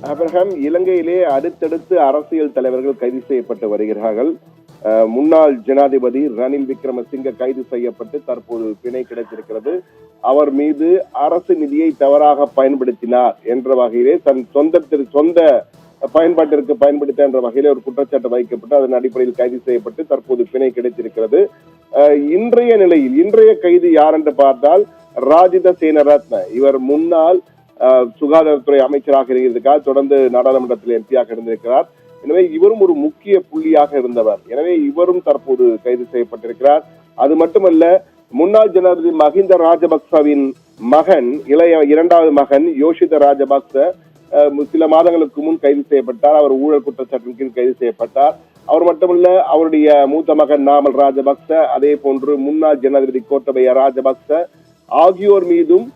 Abraham, இலங்கையிலே அடுத்தடுத்து அரசியல் தலைவர்கள் கைது செய்யப்பட்டு வருகிறார்கள். முன்னாள் ஜனாதிபதி ரணில் விக்ரமசிங்க கைது செய்யப்பட்டு தற்போது பிணை கிடைத்திருக்கிறது. அவர் மீது அரசு நிதியை தவறாக பயன்படுத்தினார் என்ற வகையிலே தன் சொந்த பயன்பாட்டிற்கு பயன்படுத்த என்ற வகையிலே ஒரு குற்றச்சாட்டு வைக்கப்பட்டு அதன் அடிப்படையில் கைது செய்யப்பட்டு தற்போது பிணை கிடைத்திருக்கிறது. இன்றைய கைது யார் என்று பார்த்தால் ராஜித சேனரத்ன. இவர் முன்னாள் சுகாதாரத்துறை அமைச்சராக இருக்கிறார், தொடர்ந்து நாடாளுமன்றத்தில் எம்பியாக இருந்திருக்கிறார். எனவே இவரும் ஒரு முக்கிய புள்ளியாக இருந்தவர். எனவே இவரும் தற்போது கைது செய்யப்பட்டிருக்கிறார். அது மட்டுமல்ல, முன்னாள் ஜனாதிபதி மஹிந்த ராஜபக்சவின் மகன், இரண்டாவது மகன் யோஷித ராஜபக்ச சில மாதங்களுக்கு முன் கைது செய்யப்பட்டார். அவர் ஊழல் குற்றச்சாட்டின் கீழ் கைது செய்யப்பட்டார். அவர் மட்டுமல்ல, அவருடைய மூத்த மகன் நாமல் ராஜபக்ச, அதே போன்று முன்னாள் ஜனாதிபதி கோத்தபய ராஜபக்ச ஆகியோர் மீதும்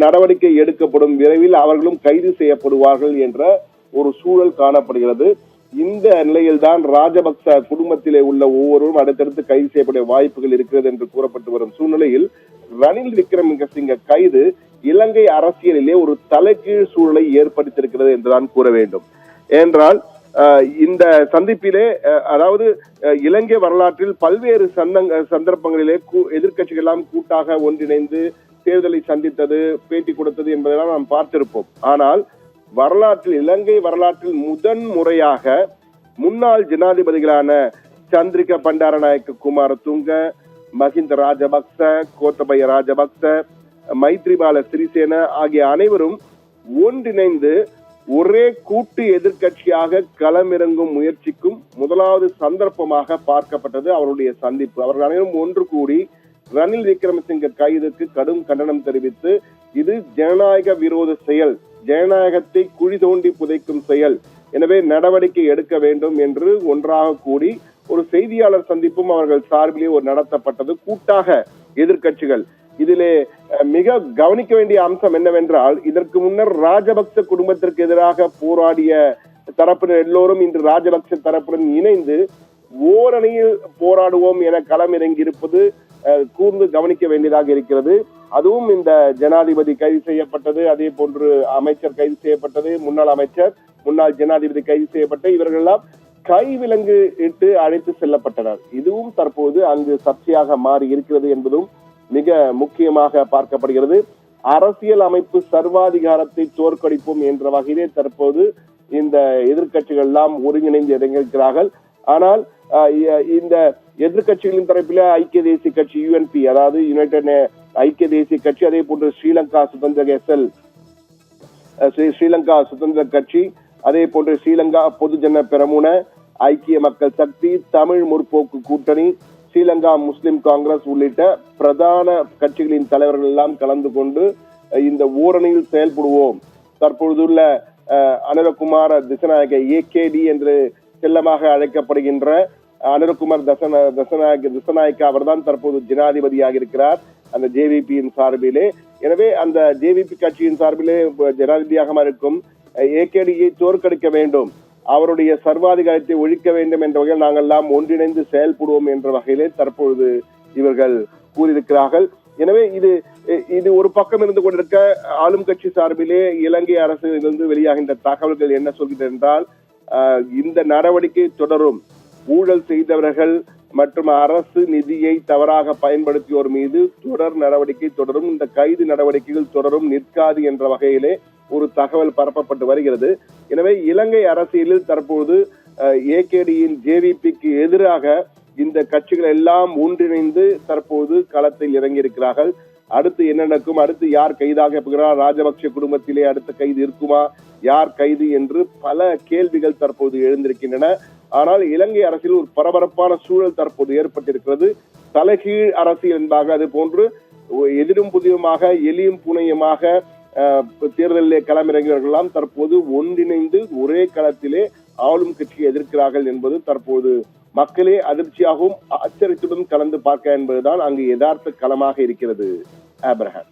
நடவடிக்கை எடுக்கப்படும். விரைவில் அவர்களும் கைது செய்யப்படுவார்கள் என்ற ஒரு சூழல் காணப்படுகிறது. இந்த நிலையில்தான் ராஜபக்ச குடும்பத்திலே உள்ள ஒவ்வொருவரும் அடுத்தடுத்து கைது செய்யப்பட வாய்ப்புகள் இருக்கிறது என்று கூறப்பட்டு வரும் சூழ்நிலையில் ரணில் விக்ரமசிங்க கைது இலங்கை அரசியலிலே ஒரு தலைகீழ் சூழலை ஏற்படுத்தியிருக்கிறது என்றுதான் கூற வேண்டும். ஏனென்றால் இந்த சந்திப்பிலே, அதாவது இலங்கை வரலாற்றில் பல்வேறு சந்தர்ப்பங்களிலே எதிர்கட்சிகள் எல்லாம் கூட்டாக ஒன்றிணைந்து தேர்தலை சந்தித்தது, பேட்டி கொடுத்தது என்பதெல்லாம் நாம் பார்த்திருப்போம். ஆனால் இலங்கை வரலாற்றில் முதன் முறையாக முன்னாள் ஜனாதிபதிகளான சந்திரிகா பண்டாரநாயக்க குமாரதுங்க, மஹிந்த ராஜபக்ச, கோத்தபய ராஜபக்ச, மைத்ரிபால சிறிசேன ஆகிய அனைவரும் ஒன்றிணைந்து ஒரே கூட்டு எதிர்கட்சியாக களமிறங்கும் முயற்சிக்கும் முதலாவது சந்தர்ப்பமாக பார்க்கப்பட்டது அவருடைய சந்திப்பு. அவர்கள் அனைவரும் ஒன்று கூடி ரணில் விக்ரமசிங்க கைதுக்கு கடும் கண்டனம் தெரிவித்து, இது ஜனநாயக விரோத செயல், ஜனநாயகத்தை குழி தோண்டி புதைக்கும் செயல், எனவே நடவடிக்கை எடுக்க வேண்டும் என்று ஒன்றாக கூடி ஒரு செய்தியாளர் சந்திப்பும் அவர்கள் சார்பிலே ஒரு நடத்தப்பட்டது, கூட்டாக எதிர்கட்சிகள். இதிலே மிக கவனிக்க வேண்டிய அம்சம் என்னவென்றால், இதற்கு முன்னர் ராஜபக்ச குடும்பத்திற்கு எதிராக போராடிய தரப்பினர் எல்லோரும் இன்று ராஜபக்ச தரப்புடன் இணைந்து ஓரணியில் போராடுவோம் என களமிறங்கி இருப்பது கூர்ந்து கவனிக்க வேண்டியதாக இருக்கிறது. அதுவும் இந்த ஜனாதிபதி கைது செய்யப்பட்டது, அதே போன்று அமைச்சர் கைது செய்யப்பட்டது, முன்னாள் அமைச்சர், முன்னாள் ஜனாதிபதி கைது செய்யப்பட்ட இவர்கள் எல்லாம் கைவிலங்கு இட்டு அழைத்து செல்லப்பட்டனர். இதுவும் தற்போது அங்கு சர்ச்சையாக மாறி இருக்கிறது என்பதும் மிக முக்கியமாக பார்க்கப்படுகிறது. அரசியல் அமைப்பு சர்வாதிகாரத்தை தோற்கடிப்போம் என்ற வகையிலே தற்போது இந்த எதிர்கட்சிகள் எல்லாம் ஒருங்கிணைந்து இறங்கியிருக்கிறார்கள். ஆனால் இந்த எதிர்கட்சிகளின் தரப்பில ஐக்கிய தேசிய கட்சி யுஎன்பி, அதாவது யுனைடெட் ஐக்கிய தேசிய கட்சி, அதே போன்று ஸ்ரீலங்கா சுதந்திர கட்சி, அதே போன்று ஸ்ரீலங்கா பொதுஜன பெரமுன, ஐக்கிய மக்கள் சக்தி, தமிழ் முற்போக்கு கூட்டணி, ஸ்ரீலங்கா முஸ்லிம் காங்கிரஸ் உள்ளிட்ட பிரதான கட்சிகளின் தலைவர்கள் எல்லாம் கலந்து கொண்டு இந்த ஓரணியில் செயல்படுவோம். தற்பொழுதுள்ள அனுரகுமார திசநாயக ஏகேடி என்று செல்லமாக அழைக்கப்படுகின்ற அனுரகுமார் திசநாயக்க அவர்தான் தற்போது ஜனாதிபதியாக இருக்கிறார் அந்த ஜேவிபியின் சார்பிலே. எனவே அந்த ஜேவிபி கட்சியின் சார்பிலே ஜனாதிபதியாக இருக்கும் ஏகேடியை தோற்கடிக்க வேண்டும், அவருடைய சர்வாதிகாரத்தை ஒழிக்க வேண்டும் என்ற வகையில் நாங்கள் எல்லாம் ஒன்றிணைந்து செயல்படுவோம் என்ற வகையிலே தற்பொழுது இவர்கள் கூறியிருக்கிறார்கள். எனவே இது ஒரு பக்கம் இருந்து கொண்டிருக்க, ஆளும் கட்சி சார்பிலே இலங்கை அரசிலிருந்து வெளியாகின்ற தகவல்கள் என்ன சொல்கிறது என்றால், இந்த நடவடிக்கை தொடரும், ஊழல் செய்தவர்கள் மற்றும் அரசு நிதியை தவறாக பயன்படுத்தியோர் மீது தொடர் நடவடிக்கை தொடரும், இந்த கைது நடவடிக்கைகள் தொடரும், நிற்காது என்ற வகையிலே ஒரு தகவல் பரப்பப்பட்டு வருகிறது. எனவே இலங்கை அரசியலில் தற்போது ஏகேடியின் ஜேவிபிக்கு எதிராக இந்த கட்சிகள் எல்லாம் ஒன்றிணைந்து தற்போது களத்தில் இறங்கியிருக்கிறார்கள். அடுத்து என்ன நடக்கும், அடுத்து யார் கைதாக போகிறார், ராஜபக்ச குடும்பத்திலே அடுத்த கைது இருக்குமா, யார் கைது என்று பல கேள்விகள் தற்போது எழுந்திருக்கின்றன. ஆனால் இலங்கை அரசியல் ஒரு பரபரப்பான சூழல் தற்போது ஏற்பட்டிருக்கிறது. தலைகீழ் அரசியல் என்பாக, அது போன்று எதிரும் புதியமாக எலியும் பூனையுமாக தேர்தலிலே களமிறங்கியவர்களெல்லாம் தற்போது ஒன்றிணைந்து ஒரே களத்திலே ஆளும் கட்சியை எதிர்க்கிறார்கள் என்பது தற்போது மக்களே அதிர்ச்சியாகவும் ஆச்சரியத்துடன் கலந்து பார்க்க என்பதுதான் அங்கு யதார்த்த களமாக இருக்கிறது. ஆபிரகாம்.